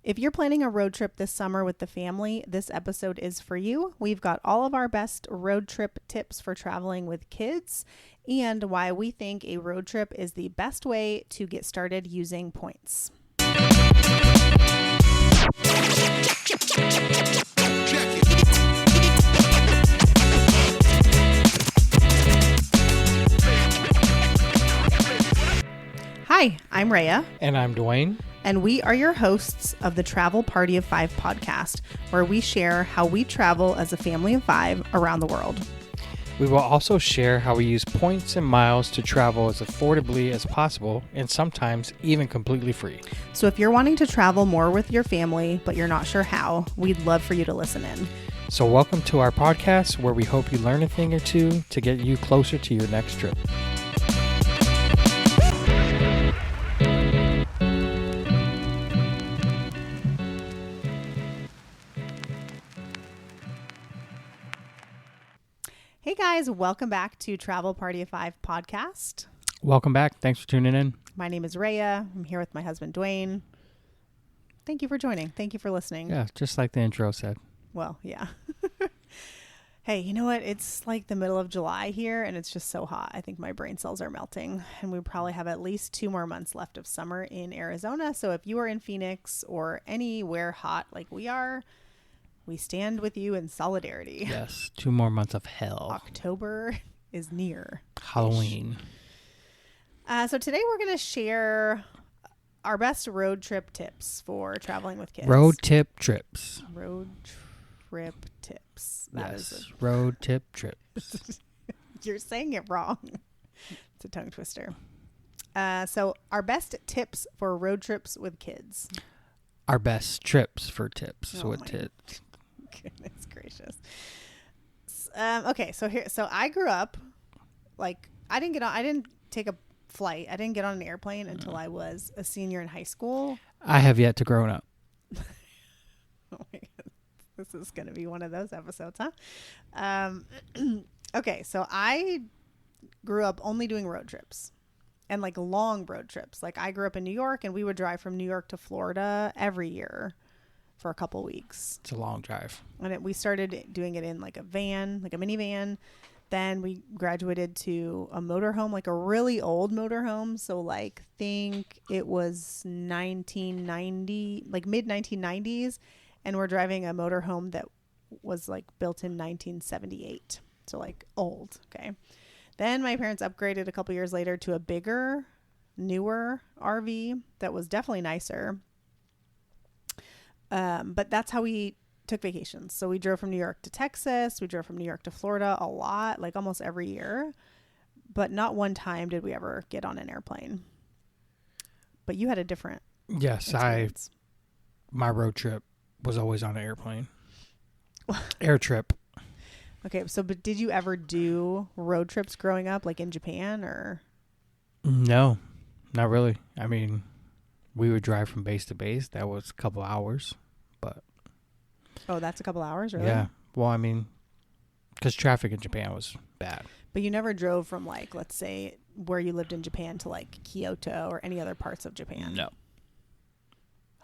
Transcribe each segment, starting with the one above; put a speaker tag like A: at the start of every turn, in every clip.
A: If you're planning a road trip this summer with the family, this episode is for you. We've got all of our best road trip tips for traveling with kids and why we think a road trip is the best way to get started using points. Hi, I'm Rhea.
B: And I'm Dwayne.
A: And we are your hosts of the Travel Party of Five podcast, where we share how we travel as a family of five around the world.
B: We will also share how we use points and miles to travel as affordably as possible and sometimes even completely free.
A: So if you're wanting to travel more with your family, but you're not sure how, we'd love for you to listen in.
B: So welcome to our podcast where we hope you learn a thing or two to get you closer to your next trip.
A: Hey guys, welcome back to Travel Party of Five podcast.
B: Welcome back. Thanks for tuning in.
A: My name is Rhea. I'm here with my husband, Dwayne. Thank you for joining. Thank you for listening.
B: Yeah, just like the intro said.
A: Well, yeah. Hey, you know what? It's like the middle of July here and it's just so hot. I think my brain cells are melting and we probably have at least 2 more months left of summer in Arizona. So if you are in Phoenix or anywhere hot like we are, we stand with you in solidarity.
B: Yes, 2 more months of hell.
A: October is near.
B: Halloween.
A: So today we're going to share our best road trip tips for traveling with kids.
B: Road tip trips.
A: Road trip tips.
B: Road tip trips.
A: You're saying it wrong. It's a tongue twister. So our best tips for road trips with kids.
B: Our best trips for tips
A: Oh
B: with tips.
A: Goodness gracious. Okay, so I grew up like I didn't take a flight. I didn't get on an airplane until I was a senior in high school.
B: I have yet to grow up.
A: Oh my God. This is going to be one of those episodes, huh? Okay, so I grew up only doing road trips and like long road trips. Like I grew up in New York and we would drive from New York to Florida every year for a couple weeks.
B: It's a long drive.
A: And we started doing it in like a van, like a minivan. Then we graduated to a motorhome, like a really old motorhome. So like think it was 1990, like mid 1990s. And we're driving a motorhome that was like built in 1978. So like old. Okay. Then my parents upgraded a couple years later to a bigger, newer RV that was definitely nicer. But that's how we took vacations. So we drove from New York to Texas. We drove from New York to Florida a lot, like almost every year. But not one time did we ever get on an airplane. But you had a different experience.
B: My road trip was always on an airplane. Air trip.
A: Okay, so but did you ever do road trips growing up, like in Japan or?
B: No, not really. I mean, we would drive from base to base. That was a couple hours, but.
A: Oh, that's a couple hours, really?
B: Yeah. Well, I mean, because traffic in Japan was bad.
A: But you never drove from like, let's say, where you lived in Japan to like Kyoto or any other parts of Japan?
B: No.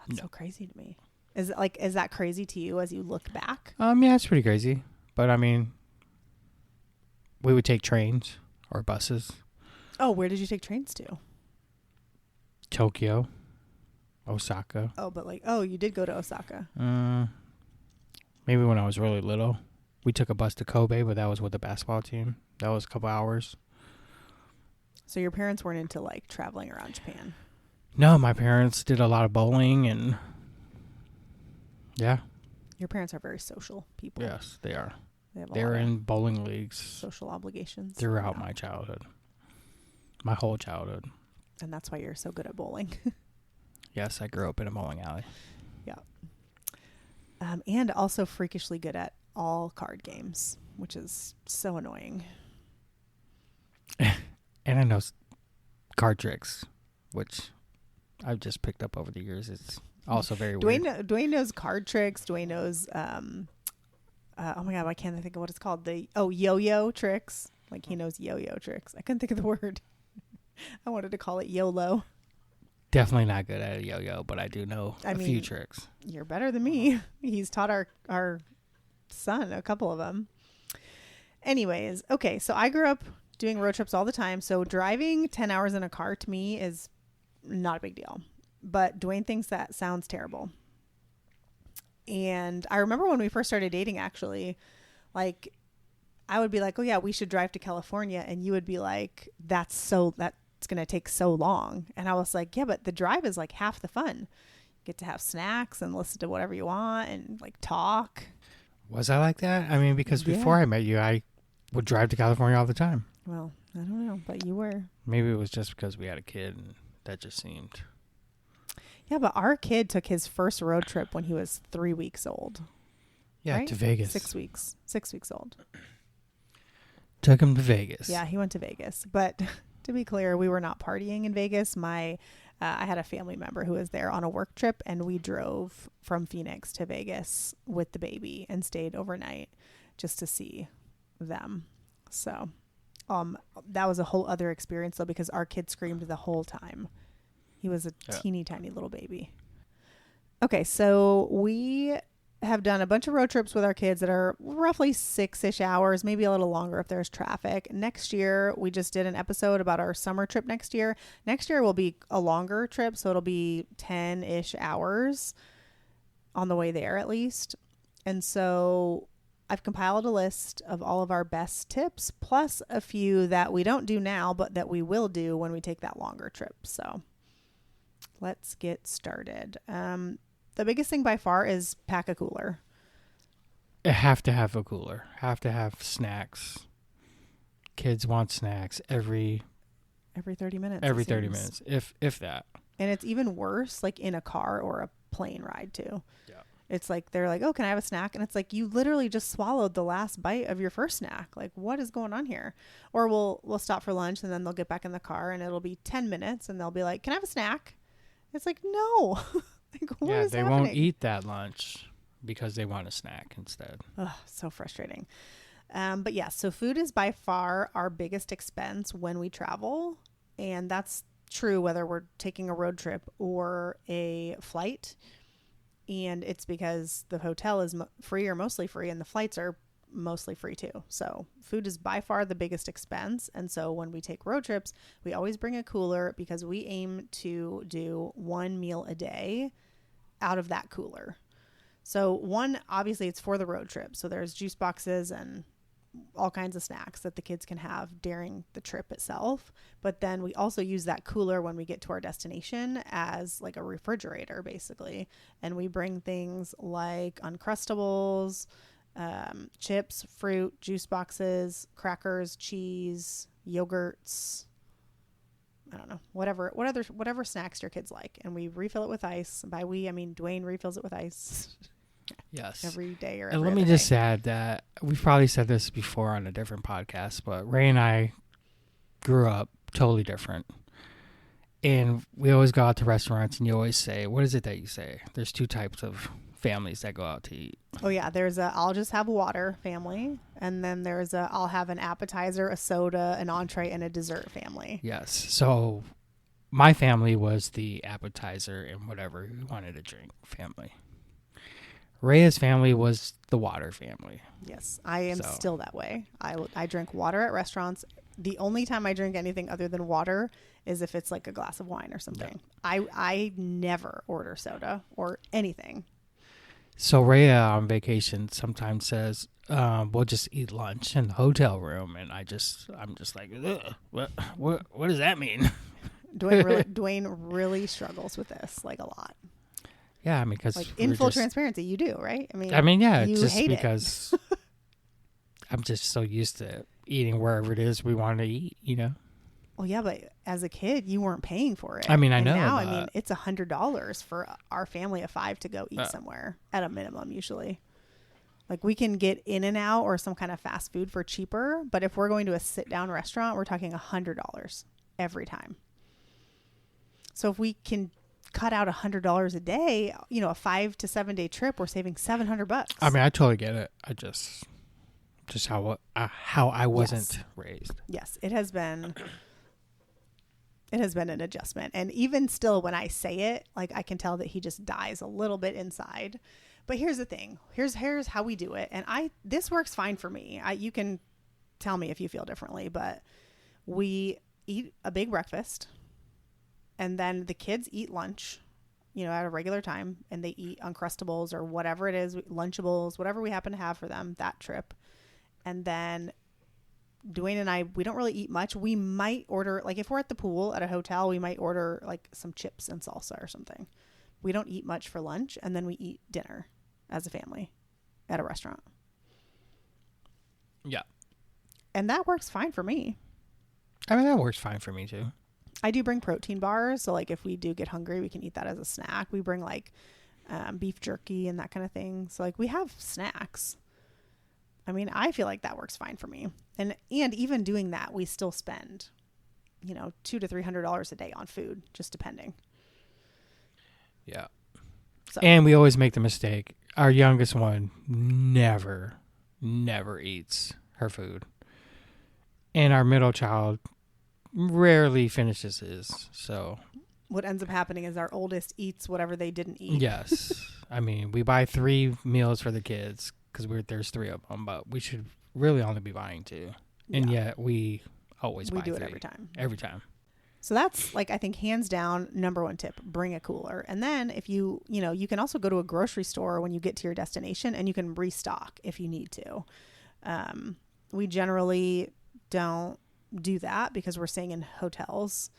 A: That's so crazy to me. Is that crazy to you as you look back?
B: Yeah, it's pretty crazy. But I mean, we would take trains or buses.
A: Oh, where did you take trains to?
B: Tokyo, Osaka.
A: Oh, but you did go to Osaka.
B: Maybe when I was really little. We took a bus to Kobe, but that was with the basketball team. That was a couple hours.
A: So your parents weren't into like traveling around Japan?
B: No, my parents did a lot of bowling and yeah.
A: Your parents are very social people.
B: Yes, they are.
A: They're
B: in bowling leagues.
A: Social obligations.
B: Throughout my childhood. My whole childhood.
A: And that's why you're so good at bowling.
B: Yes, I grew up in a bowling alley.
A: Yeah. And also freakishly good at all card games, which is so annoying.
B: And I know card tricks, which I've just picked up over the years. It's also very weird.
A: Dwayne knows card tricks. Dwayne knows, oh my God, why can't I think of what it's called? Yo-yo tricks. Like he knows yo-yo tricks. I couldn't think of the word. I wanted to call it YOLO.
B: Definitely not good at a yo-yo, but I do know a few tricks.
A: You're better than me. He's taught our son a couple of them. Anyways, okay, so I grew up doing road trips all the time. So driving 10 hours in a car to me is not a big deal. But Dwayne thinks that sounds terrible. And I remember when we first started dating, actually, like, I would be like, oh, yeah, we should drive to California. And you would be like, that's going to take so long. And I was like, yeah, but the drive is like half the fun. You get to have snacks and listen to whatever you want and like talk.
B: Was I like that? I mean, because before I met you, I would drive to California all the time.
A: Well, I don't know, but you were.
B: Maybe it was just because we had a kid and that just seemed.
A: Yeah, but our kid took his first road trip when he was 3 weeks old.
B: Yeah,
A: right?
B: to Vegas.
A: 6 weeks. 6 weeks old.
B: Took him to Vegas.
A: Yeah, he went to Vegas. But to be clear, we were not partying in Vegas. I had a family member who was there on a work trip, and we drove from Phoenix to Vegas with the baby and stayed overnight just to see them. So that was a whole other experience, though, because our kid screamed the whole time. He was a teeny tiny little baby. Okay, so we have done a bunch of road trips with our kids that are roughly 6-ish hours, maybe a little longer if there's traffic. Next year, we just did an episode about our summer trip next year. Next year will be a longer trip, so it'll be 10-ish hours on the way there at least. And so I've compiled a list of all of our best tips, plus a few that we don't do now, but that we will do when we take that longer trip. So let's get started. The biggest thing by far is pack a cooler.
B: I have to have a cooler. Have to have snacks. Kids want snacks every
A: 30 minutes.
B: Every 30 minutes, if that.
A: And it's even worse like in a car or a plane ride too.
B: Yeah.
A: It's like they're like, "Oh, can I have a snack?" And it's like you literally just swallowed the last bite of your first snack. Like, what is going on here? Or we'll stop for lunch and then they'll get back in the car and it'll be 10 minutes and they'll be like, "Can I have a snack?" It's like, "No." Like, what is
B: they
A: happening?
B: won't eat that lunch because they want a snack instead.
A: Ugh, so frustrating. But yeah, so food is by far our biggest expense when we travel. And that's true whether we're taking a road trip or a flight. And it's because the hotel is free or mostly free and the flights are mostly free too. So food is by far the biggest expense. And so when we take road trips, we always bring a cooler because we aim to do one meal a day out of that cooler. So one, obviously it's for the road trip. So there's juice boxes and all kinds of snacks that the kids can have during the trip itself. But then we also use that cooler when we get to our destination as like a refrigerator basically. And we bring things like Uncrustables, chips, fruit, juice boxes, crackers, cheese, yogurts, I don't know, whatever snacks your kids like. And we refill it with ice. By we, I mean Dwayne refills it with ice.
B: Yes.
A: Every day or
B: and let me just add that we've probably said this before on a different podcast, but Ray and I grew up totally different. And we always go out to restaurants and you always say, what is it that you say? There's two types of families that go out to eat.
A: Oh yeah, there's a I'll just have water family, and then there's a I'll have an appetizer, a soda, an entree, and a dessert family.
B: Yes. So my family was the appetizer and whatever you wanted to drink family. Rhea's family was the water family.
A: Yes, I am still that way. I drink water at restaurants. The only time I drink anything other than water is if it's like a glass of wine or something. Yeah. I never order soda or anything.
B: So Rhea on vacation sometimes says, we'll just eat lunch in the hotel room. And I'm just like, what does that mean?
A: Dwayne really struggles with this, like a lot.
B: Yeah, I mean, because
A: like in full transparency, you do, right?
B: I mean, yeah,
A: you
B: just
A: hate
B: because I'm just so used to eating wherever it is we want to eat, you know?
A: Well, yeah, but as a kid, you weren't paying for it.
B: I mean, I know.
A: Now, I mean, it's $100 for our family of 5 to go eat somewhere at a minimum, usually. Like we can get In-N-Out or some kind of fast food for cheaper, but if we're going to a sit-down restaurant, we're talking $100 every time. So if we can cut out $100 a day, you know, a 5 to 7 day trip, we're saving $700.
B: I mean, I totally get it. I just how I wasn't raised.
A: Yes, it has been It has been an adjustment. And even still, when I say it, like I can tell that he just dies a little bit inside. But here's the thing. Here's how we do it. And this works fine for me. You can tell me if you feel differently, but we eat a big breakfast, and then the kids eat lunch, at a regular time, and they eat Uncrustables or whatever it is, Lunchables, whatever we happen to have for them that trip. And then Dwayne and I, we don't really eat much. We might order, like if we're at the pool at a hotel, we might order like some chips and salsa or something. We don't eat much for lunch, and then we eat dinner as a family at a restaurant.
B: Yeah.
A: And that works fine for me.
B: I mean, that works fine for me too.
A: I do bring protein bars. So like if we do get hungry, we can eat that as a snack. We bring like beef jerky and that kind of thing. So like we have snacks. I mean, I feel like that works fine for me. And even doing that, we still spend, $200 to $300 a day on food, just depending.
B: Yeah.
A: So.
B: And we always make the mistake. Our youngest one never eats her food. And our middle child rarely finishes his. So
A: what ends up happening is our oldest eats whatever they didn't eat.
B: Yes. I mean, we buy 3 meals for the kids because there's 3 of them, but we should really only be buying 2. And yet we always buy 3.
A: We do it every time.
B: Every time.
A: So that's like, I think hands down, number 1 tip, bring a cooler. And then if you can also go to a grocery store when you get to your destination and you can restock if you need to. We generally don't do that because we're staying in hotels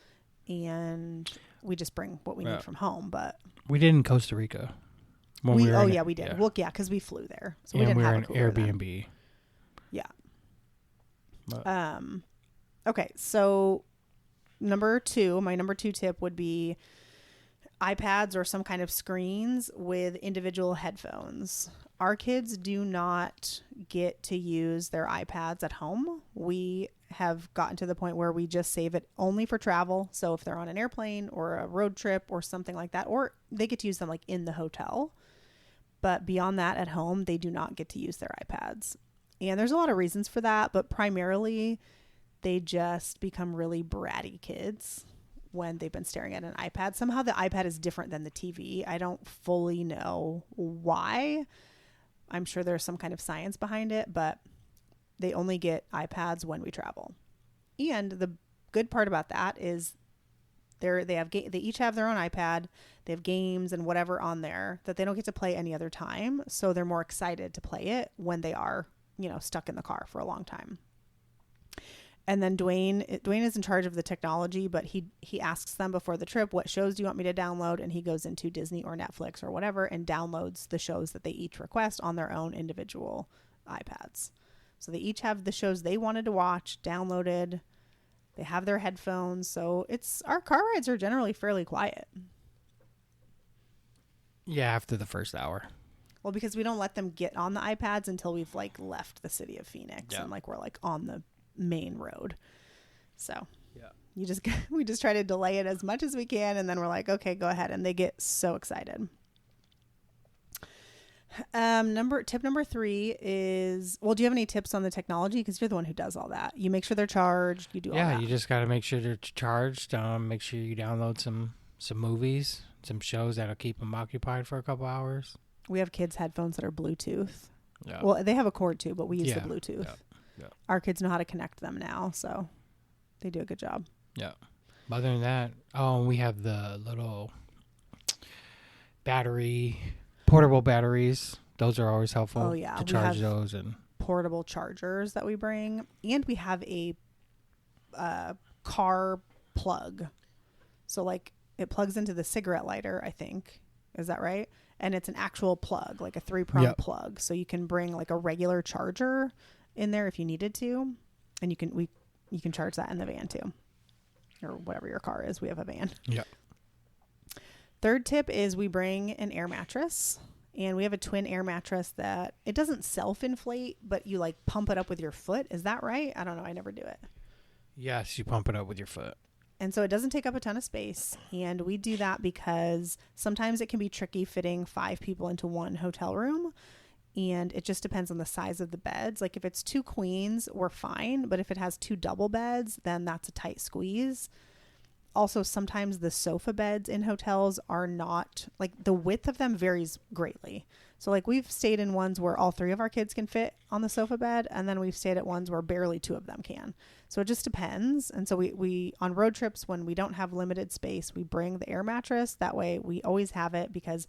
A: and we just bring what we need from home. But
B: we did in Costa Rica.
A: We did. Yeah. Well, yeah, because we flew there, so we didn't have a cooler
B: Airbnb.
A: Then. Yeah. But. Okay, so my number 2 tip would be iPads or some kind of screens with individual headphones. Our kids do not get to use their iPads at home. We have gotten to the point where we just save it only for travel. So if they're on an airplane or a road trip or something like that, or they get to use them like in the hotel. But beyond that, at home, they do not get to use their iPads. And there's a lot of reasons for that, but primarily they just become really bratty kids when they've been staring at an iPad. Somehow the iPad is different than the TV. I don't fully know why. I'm sure there's some kind of science behind it, but they only get iPads when we travel. And the good part about that is they each have their own iPad. They have games and whatever on there that they don't get to play any other time. So they're more excited to play it when they are, stuck in the car for a long time. And then Dwayne is in charge of the technology, but he asks them before the trip, what shows do you want me to download? And he goes into Disney or Netflix or whatever and downloads the shows that they each request on their own individual iPads. So they each have the shows they wanted to watch downloaded. They have their headphones. So our car rides are generally fairly quiet.
B: Yeah, after the first hour.
A: Well, because we don't let them get on the iPads until we've left the city of Phoenix and we're on the main road. So we just try to delay it as much as we can, and then we're like, okay, go ahead, and they get so excited. Tip number 3 is, well, do you have any tips on the technology? Because you're the one who does all that. You make sure they're charged. You do all that.
B: Yeah, you just got to make sure they're charged. Make sure you download some movies, some shows that'll keep them occupied for a couple hours.
A: We have kids' headphones that are Bluetooth.
B: Yeah.
A: Well, they have a cord too, but we use the Bluetooth.
B: Yeah. Yeah.
A: Our kids know how to connect them now, so they do a good job.
B: Yeah. Other than that, we have the little portable batteries. Those are always helpful.
A: Oh yeah,
B: to charge those, and
A: portable chargers that we bring, and we have a car plug. So it plugs into the cigarette lighter, I think. Is that right? And it's an actual plug, like a 3-prong plug. So you can bring a regular charger in there if you needed to, and you can charge that in the van too, or whatever your car is. We have a van.
B: Yeah.
A: Third tip is we bring an air mattress, and we have a twin air mattress that it doesn't self-inflate, but you pump it up with your foot. Is that right? I don't know. I never do it.
B: Yes, you pump it up with your foot.
A: And so it doesn't take up a ton of space. And we do that because sometimes it can be tricky fitting 5 people into one hotel room. And it just depends on the size of the beds. If it's 2 queens, we're fine. But if it has 2 double beds, then that's a tight squeeze. Also, sometimes the sofa beds in hotels are not, like, the width of them varies greatly. So, like, we've stayed in ones where all 3 of our kids can fit on the sofa bed, and then we've stayed at ones where barely 2 of them can. So it just depends. And so we on road trips, when we don't have limited space, we bring the air mattress. That way we always have it, because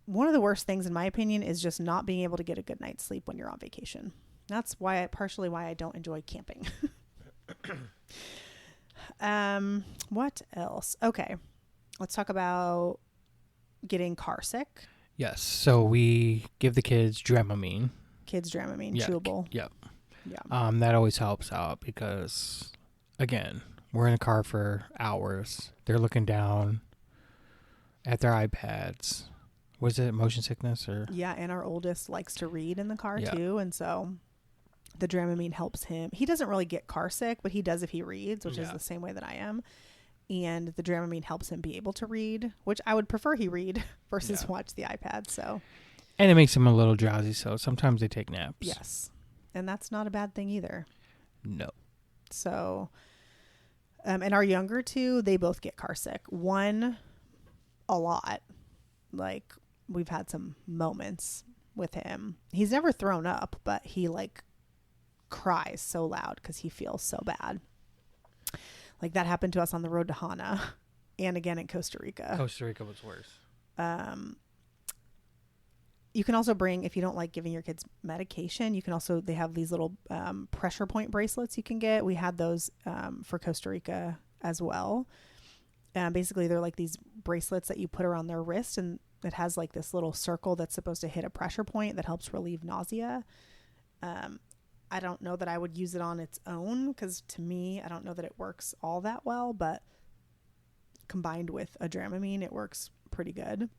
A: one of the worst things, in my opinion, is just not being able to get a good night's sleep when you're on vacation. That's partially why I don't enjoy camping. What else? Okay. Let's talk about getting car sick.
B: Yes. So we give the kids Dramamine.
A: Chewable.
B: Yep.
A: Yeah.
B: That always helps out because, again, we're in a car for hours. They're looking down at their iPads. Was it motion sickness or?
A: Yeah. And our oldest likes to read in the car too. And so the Dramamine helps him. He doesn't really get car sick, but he does if he reads, which is the same way that I am. And the Dramamine helps him be able to read, which I would prefer he read versus watch the iPad. So,
B: and it makes him a little drowsy, so sometimes they take naps.
A: Yes. And that's not a bad thing either.
B: No.
A: So, and our younger 2, they both get car sick. One, a lot. Like, we've had some moments with him. He's never thrown up, but he, like, cries so loud because he feels so bad. Like, that happened to us on the road to Hana and again in Costa Rica.
B: Costa Rica was worse.
A: You can also bring, if you don't like giving your kids medication, you can also, they have these little pressure point bracelets you can get. We had those for Costa Rica as well. Basically, they're like these bracelets that you put around their wrist, and it has like this little circle that's supposed to hit a pressure point that helps relieve nausea. I don't know that I would use it on its own, because to me, I don't know that it works all that well, but combined with a Dramamine, it works pretty good.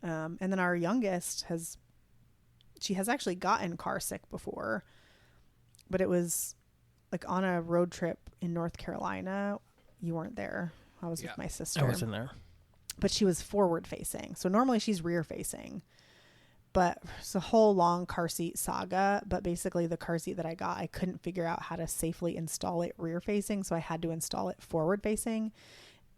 A: And then our youngest has actually gotten car sick before, but it was like on a road trip in North Carolina. You weren't there. I was with my sister.
B: I wasn't there.
A: But she was forward facing. So normally she's rear facing. But it's a whole long car seat saga. But basically the car seat that I got, I couldn't figure out how to safely install it rear facing. So I had to install it forward facing.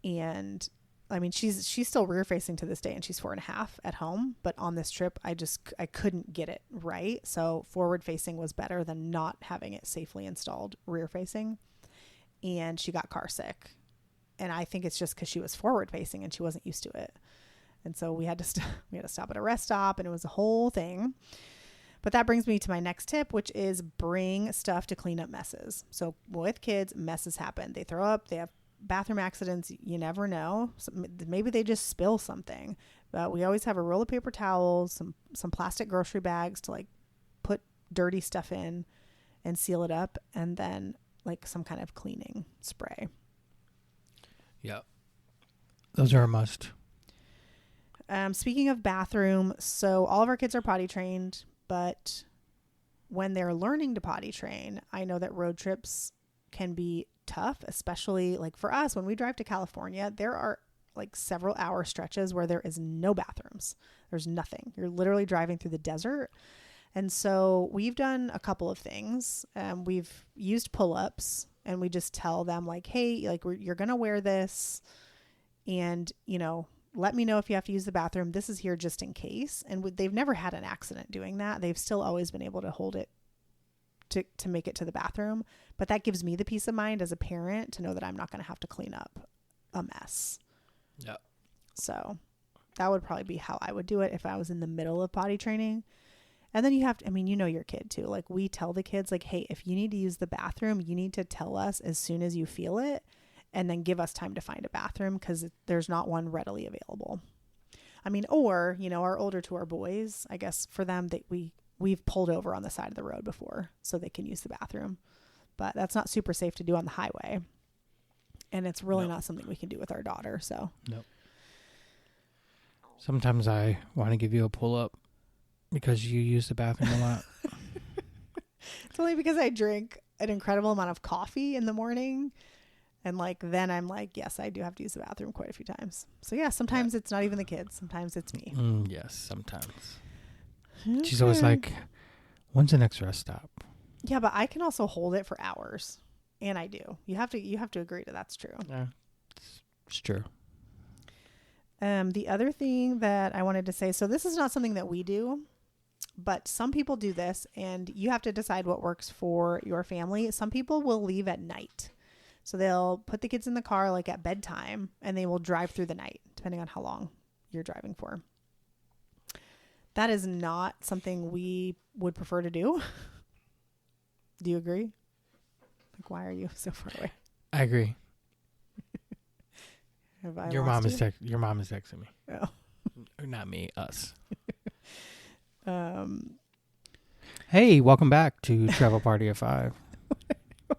A: And I mean, she's still rear facing to this day, and she's 4.5 at home. But on this trip, I couldn't get it right. So forward facing was better than not having it safely installed rear facing. And she got car sick. And I think it's just because she was forward facing and she wasn't used to it. And so we had to stop at a rest stop, and it was a whole thing. But that brings me to my next tip, which is bring stuff to clean up messes. So with kids, messes happen. They throw up, they have bathroom accidents. You never know. So maybe they just spill something. But we always have a roll of paper towels, some plastic grocery bags to like put dirty stuff in and seal it up, and then like some kind of cleaning spray.
B: Yeah. Those are a must.
A: Speaking of bathroom, so all of our kids are potty trained, but when they're learning to potty train, I know that road trips can be tough, especially like for us, when we drive to California, there are like several hour stretches where there is no bathrooms. There's nothing. You're literally driving through the desert. And so we've done a couple of things. We've used pull-ups, and we just tell them like, hey, like you're going to wear this, and, you know, let me know if you have to use the bathroom. This is here just in case. And they've never had an accident doing that. They've still always been able to hold it to make it to the bathroom. But that gives me the peace of mind as a parent to know that I'm not going to have to clean up a mess.
B: Yeah.
A: So that would probably be how I would do it if I was in the middle of potty training. And then you have to, I mean, you know your kid too. Like we tell the kids like, hey, if you need to use the bathroom, you need to tell us as soon as you feel it, and then give us time to find a bathroom, because there's not one readily available. I mean, or, you know, our older two are boys. I guess for them, that we've pulled over on the side of the road before so they can use the bathroom. But that's not super safe to do on the highway. And it's really not something we can do with our daughter. So.
B: Nope. Sometimes I want to give you a pull-up because you use the bathroom a lot.
A: It's only because I drink an incredible amount of coffee in the morning. And like, then I'm like, yes, I do have to use the bathroom quite a few times. So yeah, sometimes it's not even the kids. Sometimes it's me.
B: Yes, sometimes.
A: Okay.
B: She's always like, when's the next rest stop?
A: Yeah, but I can also hold it for hours. And I do. You have to agree to that's true.
B: Yeah. It's true.
A: The other thing that I wanted to say, so this is not something that we do, but some people do this, and you have to decide what works for your family. Some people will leave at night. So they'll put the kids in the car like at bedtime, and they will drive through the night, depending on how long you're driving for. That is not something we would prefer to do. Do you agree? Like, why are you so far away?
B: I agree.
A: Have I
B: Your
A: lost
B: mom
A: you?
B: is your mom is texting me.
A: Oh.
B: Not me, us.
A: Um,
B: Hey, welcome back to Travel Party of 5.
A: What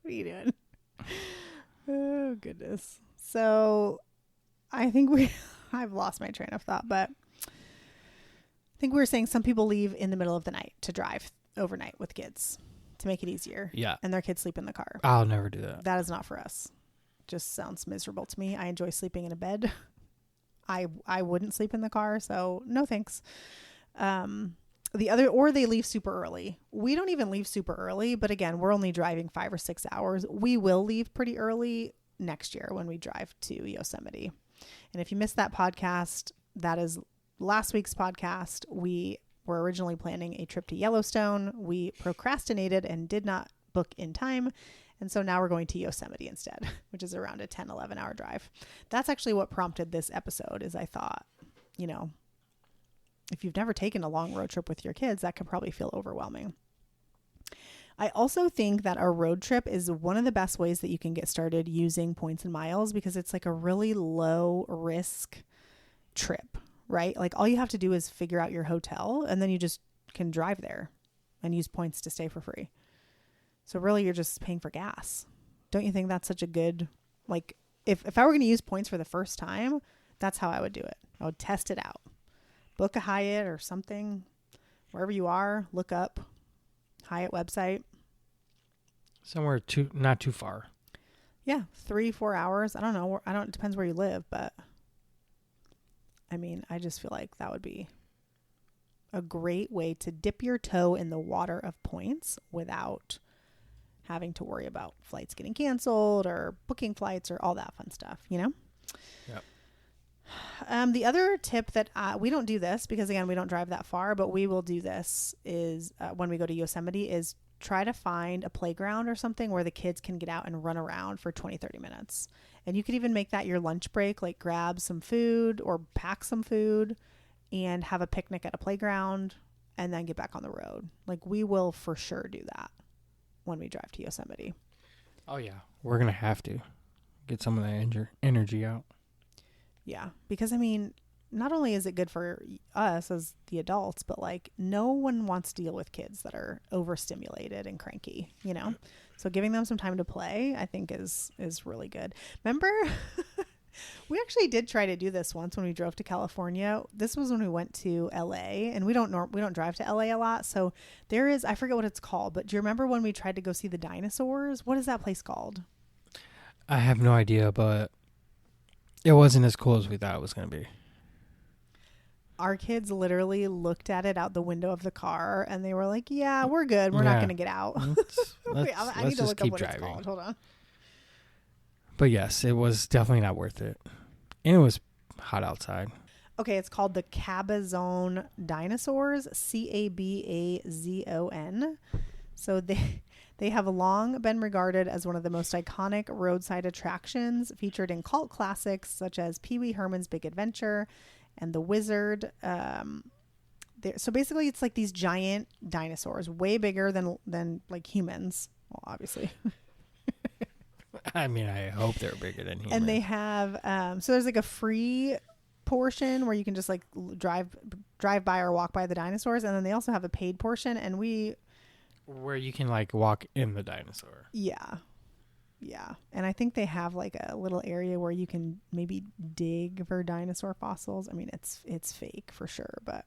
A: are you doing? Oh, goodness. So I think I've lost my train of thought, but I think we were saying some people leave in the middle of the night to drive overnight with kids to make it easier.
B: Yeah.
A: And their kids sleep in the car.
B: I'll never do that.
A: That is not for us. Just sounds miserable to me. I enjoy sleeping in a bed. I wouldn't sleep in the car, so no thanks. Or they leave super early. We don't even leave super early, but again, we're only driving 5 or 6 hours. We will leave pretty early next year when we drive to Yosemite. And if you missed that podcast, that is last week's podcast. We were originally planning a trip to Yellowstone. We procrastinated and did not book in time. And so now we're going to Yosemite instead, which is around a 10, 11 hour drive. That's actually what prompted this episode is I thought, if you've never taken a long road trip with your kids, that could probably feel overwhelming. I also think that a road trip is one of the best ways that you can get started using points and miles because it's like a really low risk trip, right? Like all you have to do is figure out your hotel and then you just can drive there and use points to stay for free. So really you're just paying for gas. Don't you think that's such a good, like if I were going to use points for the first time, that's how I would do it. I would test it out. Book a Hyatt or something, wherever you are, look up Hyatt website.
B: Somewhere not too far.
A: Yeah, 3-4 hours. I don't know. It depends where you live, but I mean, I just feel like that would be a great way to dip your toe in the water of points without having to worry about flights getting canceled or booking flights or all that fun stuff,
B: Yep.
A: The other tip that we don't do this because again, we don't drive that far, but we will do this is when we go to Yosemite is try to find a playground or something where the kids can get out and run around for 20-30 minutes. And you could even make that your lunch break, like grab some food or pack some food and have a picnic at a playground and then get back on the road. Like we will for sure do that when we drive to Yosemite.
B: Oh, yeah. We're going to have to get some of that energy out.
A: Yeah. Because, I mean, not only is it good for us as the adults, but like no one wants to deal with kids that are overstimulated and cranky, So giving them some time to play, I think is really good. Remember, we actually did try to do this once when we drove to California. This was when we went to LA, and we don't drive to LA a lot. So there is, I forget what it's called, but do you remember when we tried to go see the dinosaurs? What is that place called?
B: I have no idea, but it wasn't as cool as we thought it was going to be.
A: Our kids literally looked at it out the window of the car and they were like, yeah, we're good. We're not going to get out. I need to look up what it's called. Hold on.
B: But yes, it was definitely not worth it. And it was hot outside.
A: Okay, it's called the Cabazon Dinosaurs, Cabazon. So they have long been regarded as one of the most iconic roadside attractions featured in cult classics such as Pee-wee Herman's Big Adventure and The Wizard. So basically it's like these giant dinosaurs, way bigger than like humans. Well, obviously.
B: I mean, I hope they're bigger than humans.
A: And they have, so there's like a free portion where you can just like drive by or walk by the dinosaurs. And then they also have a paid portion
B: where you can like walk in the dinosaur.
A: Yeah. Yeah. And I think they have like a little area where you can maybe dig for dinosaur fossils. I mean, it's fake for sure. But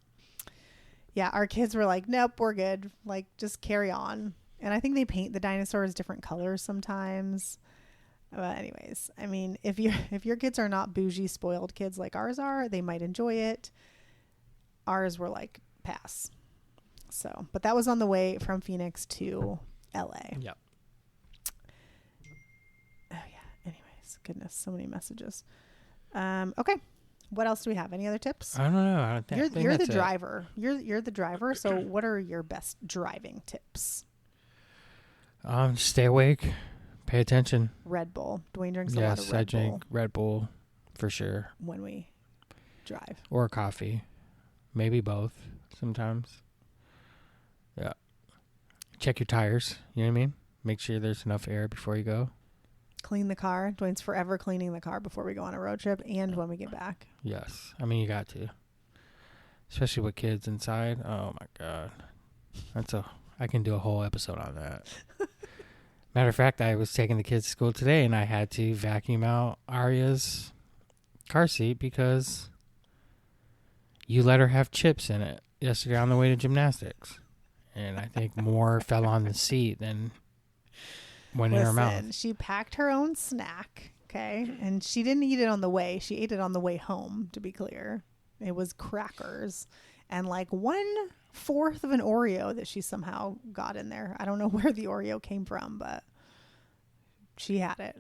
A: yeah, our kids were like, nope, we're good. Like, just carry on. And I think they paint the dinosaurs different colors sometimes. But anyways, I mean, if your kids are not bougie, spoiled kids like ours are, they might enjoy it. Ours were like, pass. So, but that was on the way from Phoenix to LA.
B: Yep.
A: Oh yeah. Anyways, Goodness, so many messages. Okay. What else do we have? Any other tips?
B: I don't know. I don't think
A: You're
B: that's
A: the
B: it.
A: driver. You're the driver. So what are your best driving tips?
B: Stay awake. Pay attention.
A: Red Bull. Dwayne drinks a lot of
B: Yes,
A: Red
B: I drink
A: Bull
B: Red Bull for sure.
A: when we drive.
B: Or coffee. Maybe both sometimes. Yeah. Check your tires. You know what I mean? Make sure there's enough air before you go.
A: Clean the car. Dwayne's forever cleaning the car before we go on a road trip and when we get back.
B: Yes. I mean, you got to. Especially with kids inside. Oh, my God. I can do a whole episode on that. Matter of fact, I was taking the kids to school today, and I had to vacuum out Arya's car seat because you let her have chips in it yesterday on the way to gymnastics. And I think more fell on the seat than went in her mouth.
A: She packed her own snack, okay? And she didn't eat it on the way. She ate it on the way home, to be clear. It was crackers and like 1/4 of an Oreo that she somehow got in there. I don't know where the Oreo came from, but she had it.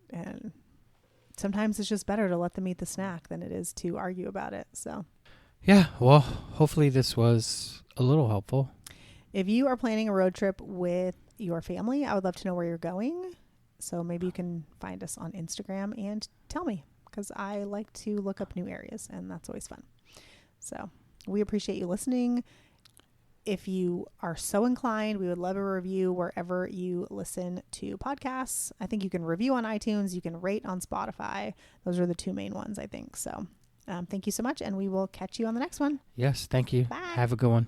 A: And sometimes it's just better to let them eat the snack than it is to argue about it. So,
B: yeah, well, hopefully this was a little helpful.
A: if you are planning a road trip with your family, I would love to know where you're going. So maybe you can find us on Instagram and tell me, because I like to look up new areas and that's always fun. So we appreciate you listening. If you are so inclined, we would love a review wherever you listen to podcasts. I think you can review on iTunes. You can rate on Spotify. Those are the two main ones, I think. So thank you so much, and we will catch you on the next one.
B: Yes, thank you.
A: Bye.
B: Have a good one.